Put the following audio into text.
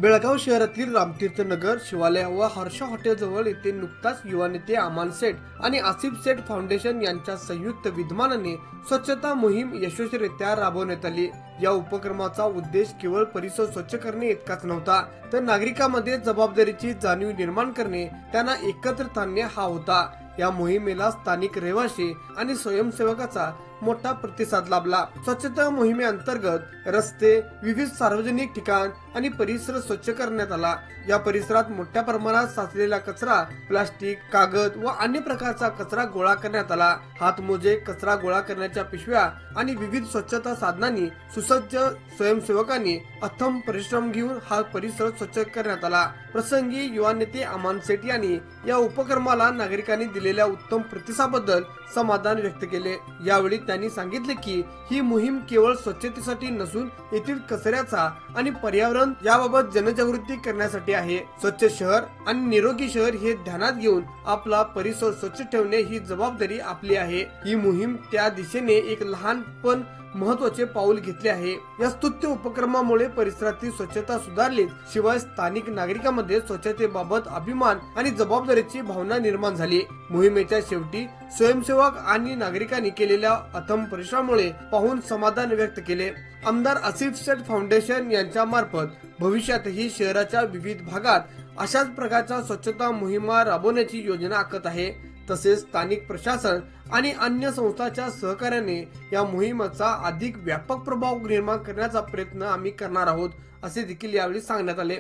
बेळगाव शहरातील रामतीर्थ नगर शिवालय व हर्ष हॉटेल जवळ येथे नुकताच युवा नेते अमान सेठ आणि आसिफ सेठ फाउंडेशन यांच्या संयुक्त विद्यमानाने स्वच्छता मोहीम यशस्वीरित्या राबवण्यात आली। या उपक्रमाचा उद्देश केवळ परिसर स्वच्छ करणे इतकाच नव्हता, तर नागरिकांमध्ये जबाबदारीची जाणीव निर्माण करणे, त्यांना एकत्रित आणणे हा होता। या मोहिमेला स्थानिक रहिवासी आणि स्वयंसेवकाचा मोठा प्रतिसाद लाभला। स्वच्छता मोहिमेअंतर्गत रस्ते, विविध सार्वजनिक ठिकाण आणि परिसर स्वच्छ करण्यात आला। या परिसरात मोठ्या प्रमाणात साचलेला कचरा, प्लास्टिक, कागद व अन्य प्रकारचा कचरा गोळा करण्यात आला। हातमोजे, कचरा गोळा करण्याच्या पिशव्या आणि विविध स्वच्छता साधनांनी सुसज्ज स्वयंसेवकांनी अथम परिश्रम घेऊन हा परिसर स्वच्छ करण्यात आला। प्रसंगी युवा नेते अमान सेठ यांनी या उपक्रमाला नागरिकांनी दिलेल्या उत्तम प्रतिसादाबद्दल समाधान व्यक्त केले। यावेळी त्यांनी सांगितले की ही मोहीम केवळ स्वच्छतेसाठी नसून येथील कचऱ्याचा आणि पर्यावरण याबाबत जनजागृती करण्यासाठी आहे। स्वच्छ शहर आणि निरोगी शहर हे ध्यानात घेऊन आपला परिसर स्वच्छ ठेवणे ही जबाबदारी आपली आहे। ही मोहीम त्या दिशेने एक लहान पण महत्वाचे पाऊल घेतले आहे। या स्तुत्य उपक्रमामुळे परिसरातील स्वच्छता सुधारली, शिवाय स्थानिक नागरिकांमध्ये स्वच्छतेबाबत अभिमान आणि जबाबदारीची भावना निर्माण झाली। मोहिमेच्या शेवटी स्वयंसेवक आणि नागरिकांनी केलेल्या अथम परिश्रमामुळे पाहून समाधान व्यक्त केले। आमदार आसिफ सेठ फाउंडेशन यांच्या मार्फत भविष्यातही शहराच्या विविध भागात अशाच प्रकारच्या स्वच्छता मोहिमा राबवण्याची योजना आखत आहे। तसेच स्थानिक प्रशासन आणि अन्य संस्थांच्या सहकार्याने या मोहिमेचा अधिक व्यापक प्रभाव निर्माण करण्याचा प्रयत्न आम्ही करणार आहोत, असे देखील यावेळी सांगण्यात आले।